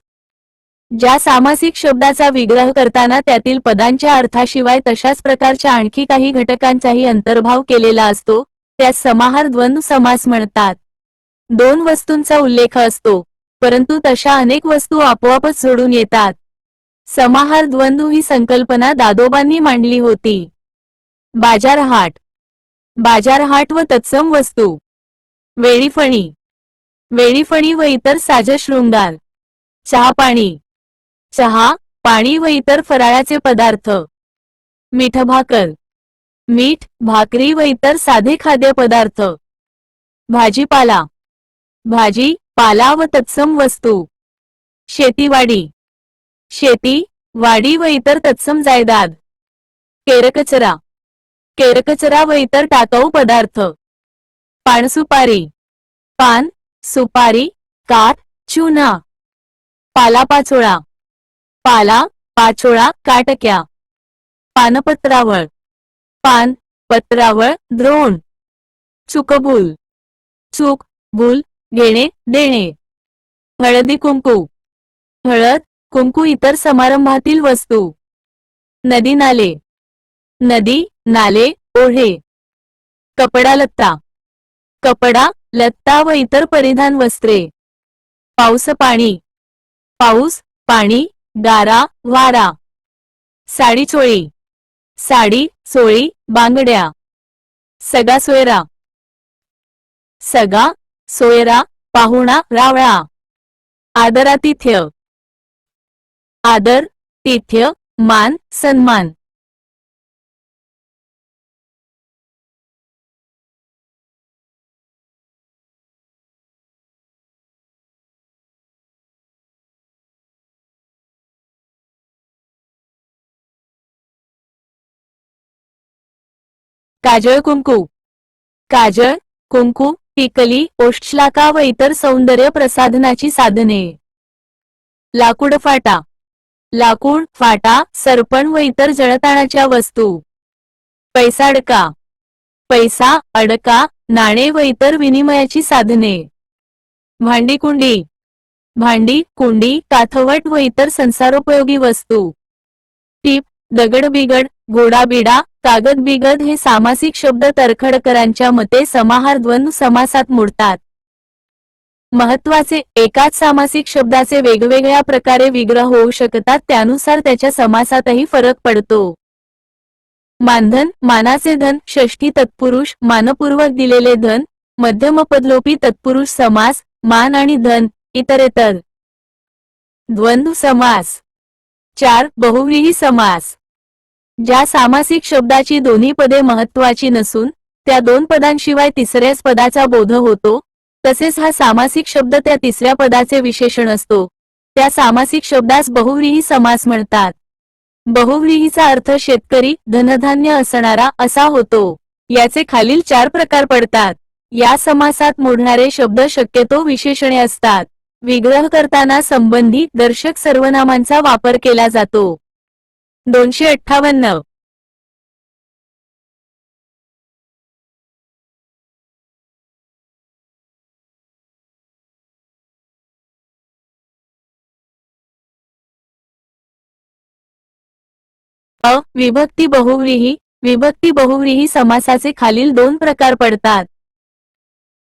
ज्या सामासिक शब्दाचा विग्रह करताना त्यातील पदांच्या अर्थाशिवाय तशाच प्रकारच्या आणखी काही घटकांचाही अंतर्भाव केलेला असतो त्यास समाहार द्वंद्व समास म्हणतात. दोन वस्तूंचा उल्लेख असतो परंतु तशा अनेक वस्तू आपोआपच जोडून येतात. समाहार द्वंद्व ही संकल्पना दादोबांनी मांडली होती. बाजारहाट. बाजारहाट व तत्सम वस्तू. वेळीफणी. वेळीफणी व इतर साजशृंगार. चहापाणी. चहा, पाणी व इतर फराळाचे पदार्थ. मीठभाकर. मीठ, भाकरी व इतर साधे खाद्यपदार्थ. भाजीपाला. भाजी, पाला व तत्सम वस्तू. शेतीवाडी. शेती, वाडी व इतर तत्सम जायदाद. केरकचरा. केरकचरा व इतर टाकाऊ पदार्थ. पानसुपारी. पान, सुपारी, काठ, चुना. पालापाचोळा. पाला, पाचोळा, काटक्या. पानपत्रावळ. पान, पत्रावळ, द्रोण. चुकबुल. चूक, बुल, घेणे, देणे. हळदी कुंकू. हळद, कुंकू इतर समारंभातील वस्तू. नदी नाले. नदी, नाले, ओढे. कपडा लत्ता. कपडा, लत्ता व इतर परिधान वस्त्रे. पाऊस पाणी. पाऊस, पाणी, गारा, वारा. साडी चोळी. साडी, चोळी, बांगड्या. सगा सोयरा. सगा, सोयरा, पाहुणा, रावळा. आदरातिथ्य. आदर, तिथ्य, मान, सन्मान. काजळ कुंकू. काजळ, कुंकू, टिकली, ओष्ठलाका व इतर सौंदर्य प्रसाधनाची साधने. लाकूड फाटा. लाकूड, फाटा, सरपण व इतर जळताणाच्या वस्तू. पैसाडका. पैसा, अडका, नाणे व इतर विनिमयाची साधने. भांडीकुंडी. भांडी, कुंडी, काथवट व इतर संसारोपयोगी वस्तू. टीप, दगडबिगड, घोडाबिडा, कागद बिगद हे सामासिक शब्द तरखडकरांच्या मते समाहार द्वंद्व समासात मोडतात. महत्वाचे, एकाच सामासिक शब्दाचे वेगवेगळ्या प्रकारे विग्रह होऊ शकतात त्यानुसार त्याच्या समासातही फरक पडतो. मानधन, मानाचे धन, षष्ठी तत्पुरुष, मानपूर्वक दिलेले धन. मध्यमपदलोपी तत्पुरुष समास, मान आणि धन, इतरेतर. द्वंद्व समास. 4. बहुव्रीही समास. ज्या सामासिक शब्दाची दोन्ही पदे महत्वाची नसून त्या दोन पदांशिवाय तिसऱ्याच पदाचा बोध होतो तसेच हा सामासिक शब्द त्या तिसऱ्या पदाचे विशेषण असतो त्या सामासिक शब्दास बहुव्रीही समास म्हणतात. बहुव्रीहीचा अर्थ शेतकरी, धनधान्य असणारा असा होतो. याचे खालील 4 प्रकार पडतात. या समासात मोडणारे शब्द शक्यतो विशेषणे असतात. विग्रह करताना संबंधी दर्शक सर्वनामांचा वापर केला जातो. 258. विभक्ती बहुव्रीही. विभक्ती बहुव्रीही समासाचे खालील 2 प्रकार पडतात.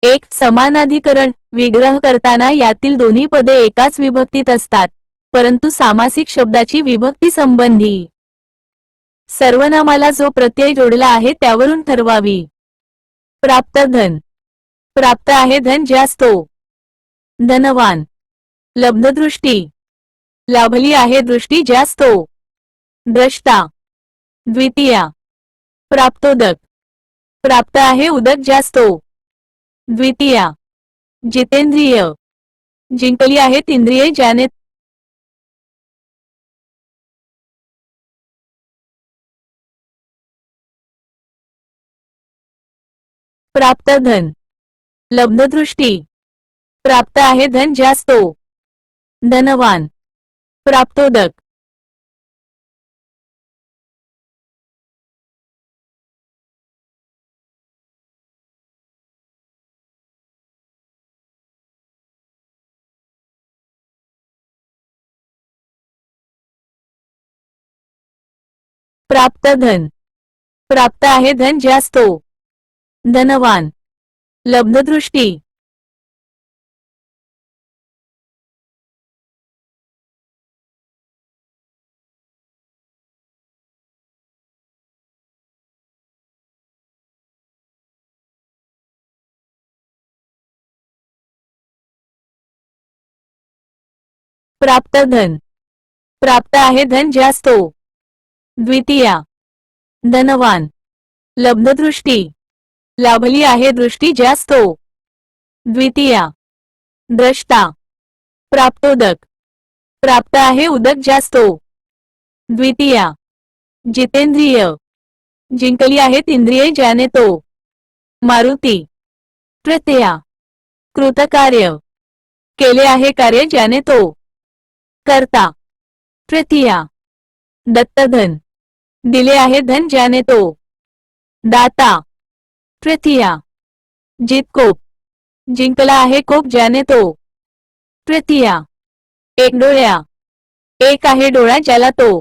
1. समानाधिकरण. विग्रह करताना यातील दोन्ही पदे एकाच विभक्तीत असतात परंतु सामासिक शब्दाची विभक्ती संबंधी सर्वनामाला जो प्रत्यय जोडला आहे त्यावरून ठरवावी. प्राप्त धन. प्राप्त आहे धन ज्यास तो धनवान. लब्धदृष्टी. लाभली आहे दृष्टी ज्यास तो द्रष्टा. द्वितीया. प्राप्तोदक. प्राप्त आहे उदक ज्यास तो द्वितीया. जितेंद्रिय. जिंकली आहेत इंद्रिये ज्याने प्राप्त धन, लब्धदृष्टी, प्राप्त आहे धन ज्यास तो धनवान, प्राप्तोदक, प्राप्त धन, प्राप्त आहे धन ज्यास तो धनवान, लब्धदृष्टी, प्राप्त धन, प्राप्त आहे धन ज्यास तो द्वितीया, धनवान, लब्धदृष्टी, लाभली आहे दृष्टी ज्यास तो द्वितीया, द्रष्टा, प्राप्तोदक, प्राप्त आहे उदक ज्यास तो द्वितीया, जितेंद्रिय, जिंकली आहेत इंद्रिये ज्याने तो मारुती, तृतीया, कृतकार्य, केले आहे कार्य ज्याने तो करता, तृतीया, दत्तधन, दिले आहे धन ज्याने तो दाता, तृतीया, जितकोप, जिंकला आहे कोप ज्याने तो तृतीया, एक डोळ्या, एक आहे डोळा ज्याला तो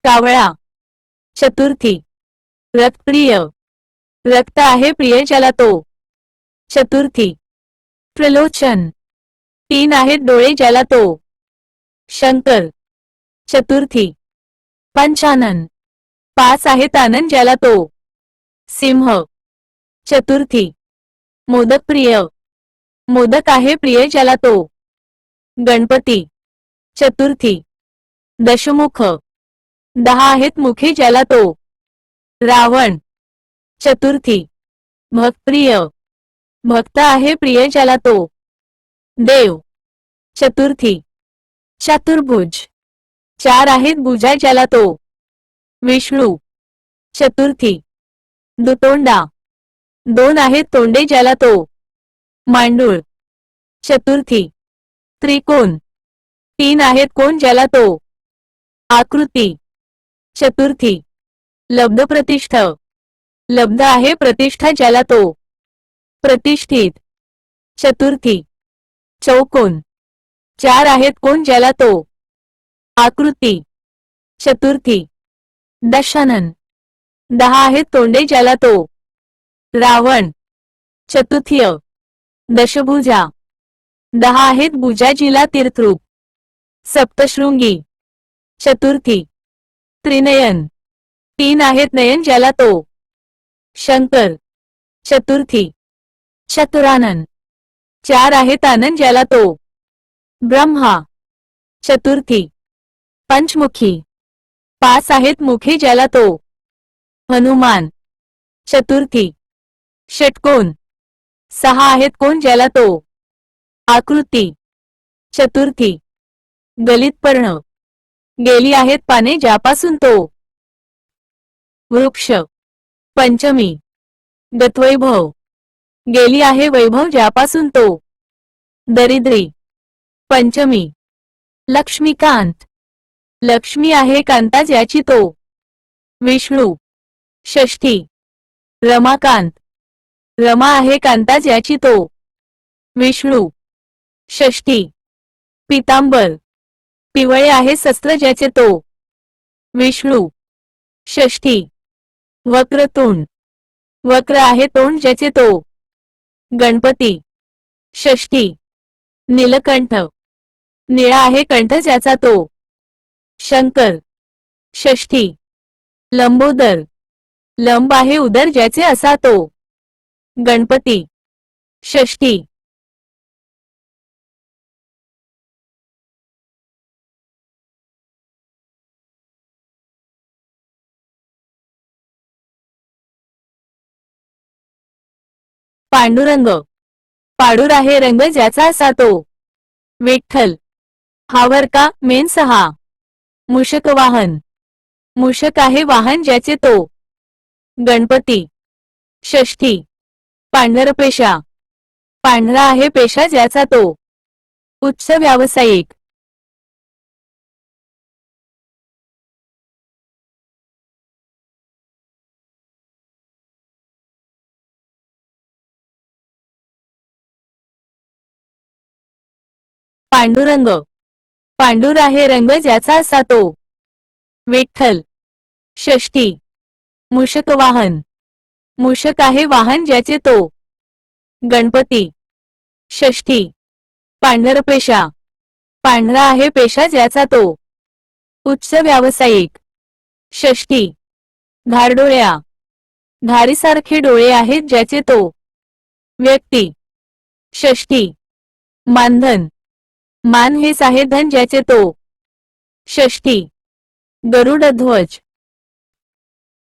कावळा, चतुर्थी, रक्तप्रिय, रक्त आहे प्रिय ज्याला तो चतुर्थी, त्रिलोचन, तीन आहेत डोळे ज्याला तो शंकर, चतुर्थी, पंचानन, पाच आहेत आनंद ज्याला तो सिंह, चतुर्थी, मोदक प्रिय, मोदक आहे प्रिय ज्याला तो गणपती, चतुर्थी, दशमुख, दहा आहेत मुखे ज्याला तो रावण, चतुर्थी, भक्तप्रिय, भक्त आहे प्रिय ज्याला तो देव, चतुर्थी, चतुर्भुज, चार आहेत भुजा ज्याला तो विष्णू, चतुर्थी, दुतोंडा, दोन आहेत तोंडे ज्याला तो मांडूळ, चतुर्थी, त्रिकोण, तीन आहेत कोण ज्याला तो आकृती, चतुर्थी, लब्ध प्रतिष्ठ, लब्ध आहे प्रतिष्ठा ज्याला तो प्रतिष्ठित, चतुर्थी, चौकोन, चार आहेत कोण ज्याला तो आकृती, चतुर्थी, दशानन, दहा आहेत तोंडे ज्याला तो रावण, चतुर्थीय, दशभुजा, दहा आहेत भुजा जिला तीर्थरूप सप्तशृंगी, चतुर्थी, त्रिनयन, तीन आहेत नयन ज्याला तो शंकर, चतुर्थी, चतुरानन, चार आहेत आनंद ज्याला तो ब्रह्मा, चतुर्थी, पंचमुखी, पाच आहेत मुखे ज्याला तो हनुमान, चतुर्थी, षटकोन, सहा आहेत कोण ज्याला तो आकृती, चतुर्थी, गलित पर्ण, गेली आहेत पाने ज्यापासून तो वृक्ष, पंचमी, गतवैभव, गेली आहे वैभव ज्यापासून तो दरिद्री, पंचमी, लक्ष्मीकांत, लक्ष्मी आहे कांता ज्याची तो विष्णू, षष्ठी, रमाकांत, रमा आहे कांता ज्याची तो विष्णू, षष्ठी, पीतांबर, पिवळे आहे शस्त्र ज्याचे तो विष्णू, षष्ठी, वक्रतुंड, वक्र आहे तोंड ज्याचे तो गणपती, षष्ठी, नीलकंठ, निळा आहे कंठ ज्याचा तो शंकर, षष्ठी, लंबोदर, लंब आहे उदर ज्याचे असा तो गणपती, षष्ठी, पांडुरंग, पाडूर आहे रंग ज्याचा असा तो विठ्ठल, हावरका मेन सहा, मूषक वाहन, मूषक आहे वाहन ज्याचे तो गणपती, षष्ठी, पांढरपेशा. पांढरा आहे पेशा ज्याचा तो. उच्च व्यावसायिक. पांडुरंग. पांडुर आहे रंग ज्याचा असा तो. विठ्ठल. षष्ठी. मूषक वाहन. मूषक आहे वाहन ज्याचे तो. गणपती. षष्ठी. पांढरपेशा. पांढरा आहे पेशा ज्याचा तो. उच्च व्यावसायिक. षष्ठी. घारडोळ्या. घारीसारखे डोळे आहेत ज्याचे तो. व्यक्ती. षष्ठी. मानधन. मान हेच आहे धन ज्याचे तो. षष्ठी. गरुड ध्वज.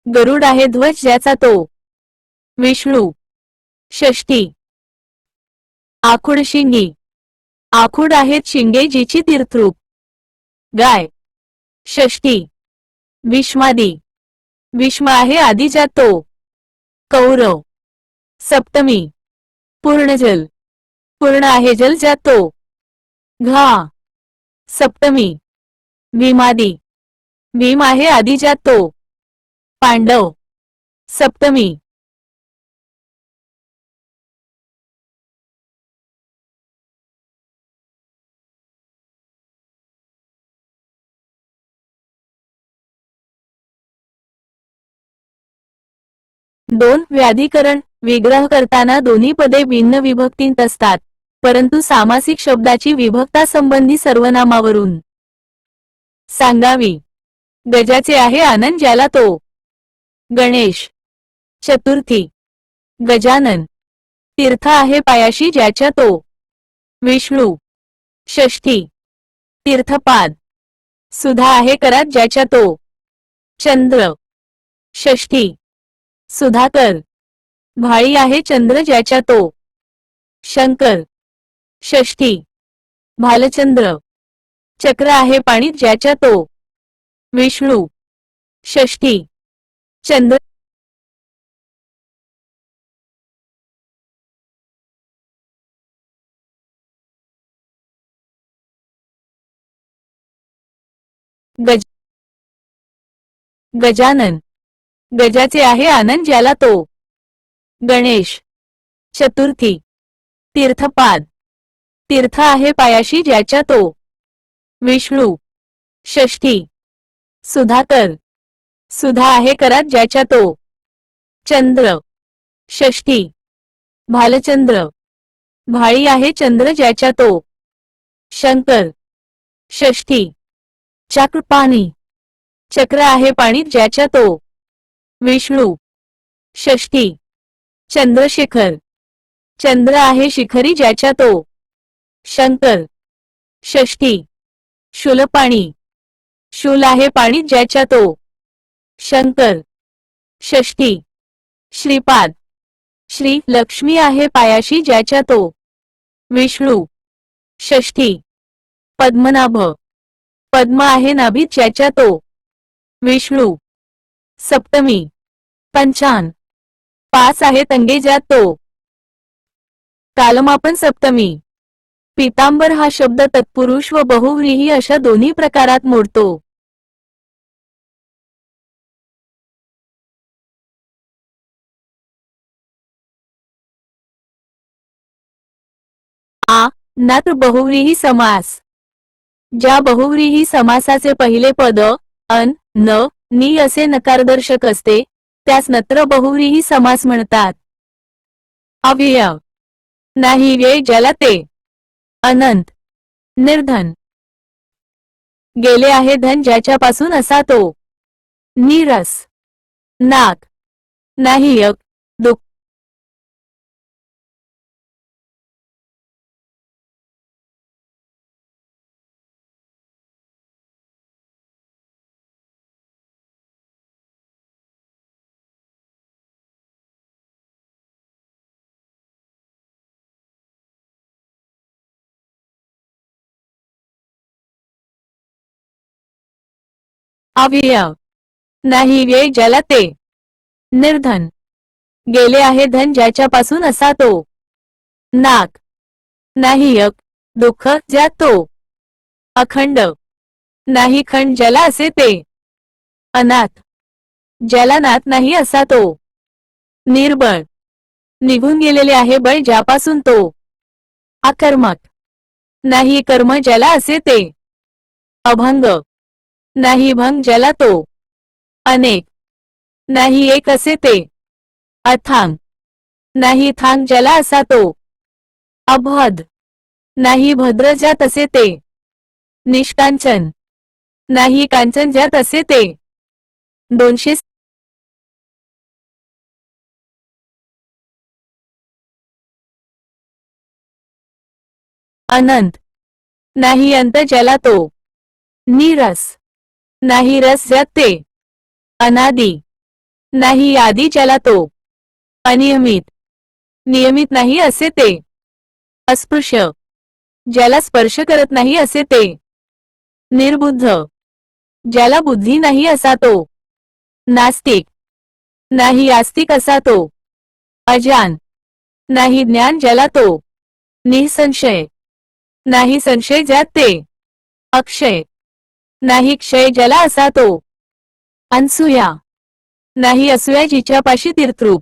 गरुड आहे ध्वज ज्याचा तो. विष्णू. षष्ठी. आखूड शिंगी. आखूड आहेत शिंगे जिची तीर्थरूप. गाय. षष्ठी. विश्मादी. विश्म आहे आधी ज्यात तो. कौरव. सप्तमी. पूर्णजल. पूर्ण आहे जल ज्यात तो. घा. सप्तमी. भीमादी. भीम आहे आधी ज्यात तो. पांडव. सप्तमी. दोन. व्याधिकरण. विग्रह करताना दोन्ही पदे भिन्न विभक्तींत असतात, परंतु सामासिक शब्दाची विभक्ता संबंधी सर्वनामावरून सांगावी. गजाचे आहे आनंद ज्याला तो. गणेश. चतुर्थी. गजानन. तीर्थ आहे पायाशी ज्याच्या तो. विष्णू. षष्ठी. तीर्थपाद. सुधा आहे करात ज्याच्या तो. चंद्र. षष्ठी. सुधाकर. भाळी आहे चंद्र ज्याच्या तो. शंकर. षष्ठी. भालचंद्र. चक्र आहे पाणी ज्याच्या तो. विष्णू. षष्ठी. चंद्र. गज. गजानन. गजाचे आहे आनंद ज्याला तो. गणेश. चतुर्थी. तीर्थपाद. तीर्थ आहे पायाशी ज्याच्या तो. विष्णू. षष्ठी. सुधाकर. सुधा आहे करात ज्याच्या तो. चंद्र. षष्ठी. भालचंद्र. भाळी आहे चंद्र ज्याच्या तो. शंकर. षष्ठी. चक्र पाणी. चक्र आहे पाणी ज्याच्या तो. विष्णू. षष्ठी. चंद्रशेखर. चंद्र आहे शिखरी ज्याच्या तो. शंकर. षष्ठी. शूलपाणी. शूल आहे पाणी ज्याच्या तो. शंकर. षष्ठी. श्रीपाद. श्री. लक्ष्मी आहे पायाशी ज्याच्या तो. विष्णू. षष्ठी. पद्मनाभ. पद्म आहे नाभीत ज्याच्या तो. विष्णू. सप्तमी. पंचान. 5 आहेत अंगे ज्यात तो. कालमापन. सप्तमी. पीतांबर हा शब्द तत्पुरुष व बहुव्रीही अशा दोन्ही प्रकारात मोडतो. आ. नात्र बहुव्रीही समास. ज्या बहुव्रीही समासाचे पहिले पद अन, न, नि असे नकारदर्शक असते त्यास नत्र बहुव्रीही समास म्हणतात. अव्यय. नाही व्यय ज्याला ते. अनंत. निर्धन. गेले आहे धन ज्याच्यापासून असा तो. नीरस. नाक. नाही यक. दुःख. अव्यय. नाही व्यय ज्याला ते. निर्धन. गेले आहे धन ज्याच्यापासून असा तो. नाक. नाही यक. दुःख ज्या तो. अखंड. नाही खंड ज्याला असे ते. अनाथ. ज्याला नाथ नाही असा तो. निर्बळ. निघून गेलेले आहे बळ ज्यापासून तो. आकर्मक. नाही कर्म ज्याला असे ते. अभंग. नाही भंग ज्याला तो. अनेक. नाही एक असे ते. अथांग. नाही थांग ज्याला असा तो. अभद. नाही भद्र ज्यात असे ते. निष्कांचन. नाही कांचन ज्यात असे ते. 200. अनंत. नाही अंत ज्याला तो. नीरस. नाही रस ज्यात ते. अनादी. नाही आदी ज्याला तो. अनियमित. नियमित नाही असे ते. अस्पृश्य. ज्याला स्पर्श करत नाही असे ते. निर्बुद्ध. ज्याला बुद्धी नाही असा तो. नास्तिक. नाही आस्तिक असा तो. अजान. नाही ज्ञान ज्याला तो. निसंशय. नाही संशय ज्यात ते. अक्षय. नाही क्षय ज्याला असा तो. अनसूया. नाही असूया जिच्यापाशी तीर्थरूप.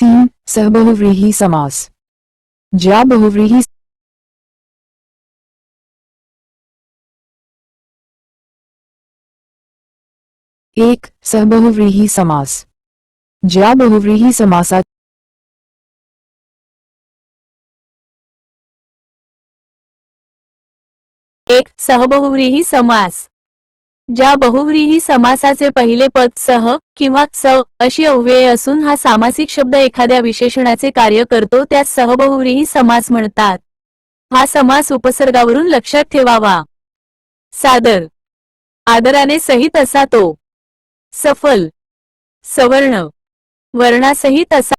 तीन सहबहुव्रीही समास. ज्या बहुव्रीही एक सहबहुव्रीही समास. ज्या बहुव्रीही समासात एक सहबहुव्रीही समास. ज्या बहुव्रीही समासाचे पहिले पद सह किंवा स अशी अव्यये असून हा सामासिक शब्द एखाद्या विशेषणाचे कार्य करतो त्यास सहबहुव्रीही समास म्हणतात. हा समास उपसर्गावरून लक्षात ठेवावा. सादर. आदराने सहित असा तो. सफल. सवर्ण. वर्णासहित असा.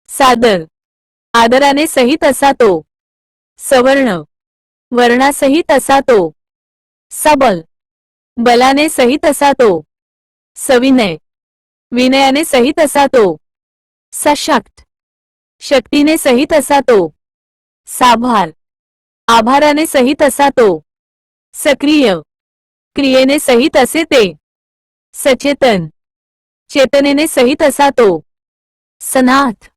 सादर. आदराने सहित असा तो. सवर्ण. वर्णासहित असा तो. सबल. बलाने सहित असा तो. सविनय. विनयाने सहित असा तो. सशक्त. शक्तीने सहित असा तो. साभार. आभाराने सहित असा तो. सक्रिय. क्रियेने सहित असे ते. सचेतन. चेतनेने सहित असा तो. सनाथ.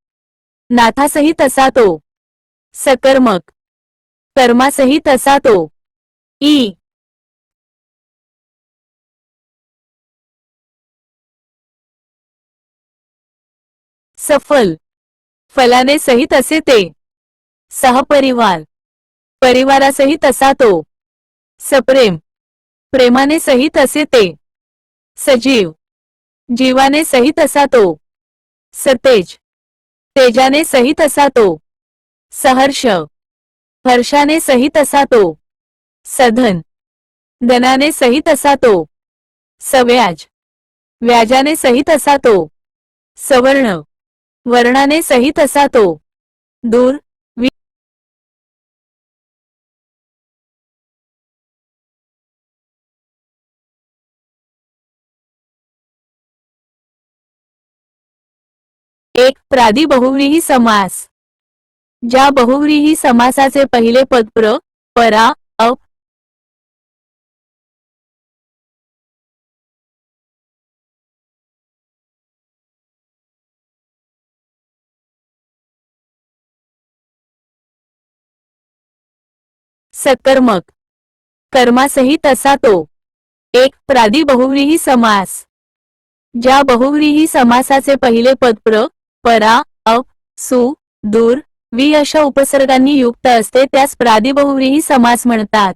नाथासहित असा तो. सकर्मक. कर्मासहित असा तो. ई. सफल. फलाने सहित असे ते. सहपरिवार. परिवारासहित असा तो. सप्रेम. प्रेमाने सहित असे ते. सजीव. जीवाने सहित असा तो. सतेज. तेजाने सहित असा तो. सहर्ष. हर्षाने सहित असा तो. सधन. धनाने सहित असा तो. सव्याज. व्याजाने सहित असा तो. सवर्ण. वर्णाने सहित असा तो. दूर. एक प्रादी बहुव्रीही समास. ज्या बहुव्रीही समासाचे पहिले पद प्र, परा, अप, सकर्मक. कर्मासहित असा तो. एक प्रादी बहुव्रीही समास. ज्या बहुव्रीही समासाचे पहिले पद प्र, परा, अप, सु, दूर, वि अशा उपसर्गांनी युक्त असते त्यास प्रादी बहुव्रीही समास म्हणतात.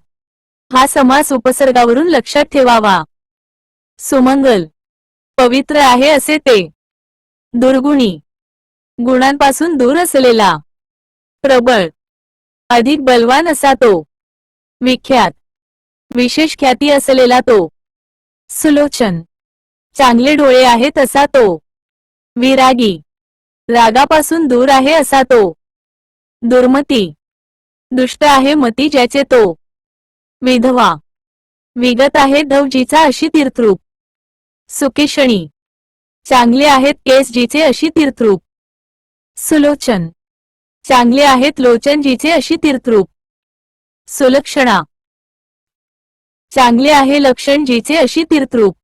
हा समास उपसर्गावरून लक्षात ठेवावा. सुमंगल. पवित्र आहे असे ते. दुर्गुणी. गुणांपासून दूर असलेला. प्रबळ. अधिक बलवान असा तो. विख्यात, विशेष ख्याती असलेला तो. सुलोचन, चांगले डोळे आहेत असा तो. विरागी, रागापासून दूर आहे असा तो. दुर्मती, दुष्ट आहे मती ज्याचे तो. विधवा, विगत आहे धव जिचा अशी तीर्थरूप. सुकेशणी, चांगले आहेत केस जिचे अशी तीर्थरूप. सुलोचन, चांगले आहेत लोचन जिचे अशी तीर्थरूप. सुलक्षणा, चांगले आहे लक्षण जिचे अशी तीर्थरूप.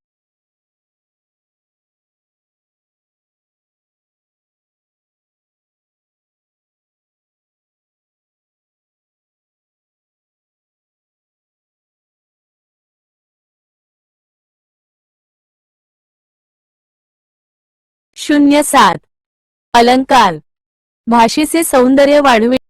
शून्य 7. अलंकार, भाषेचे सौंदर्य वाढविणे.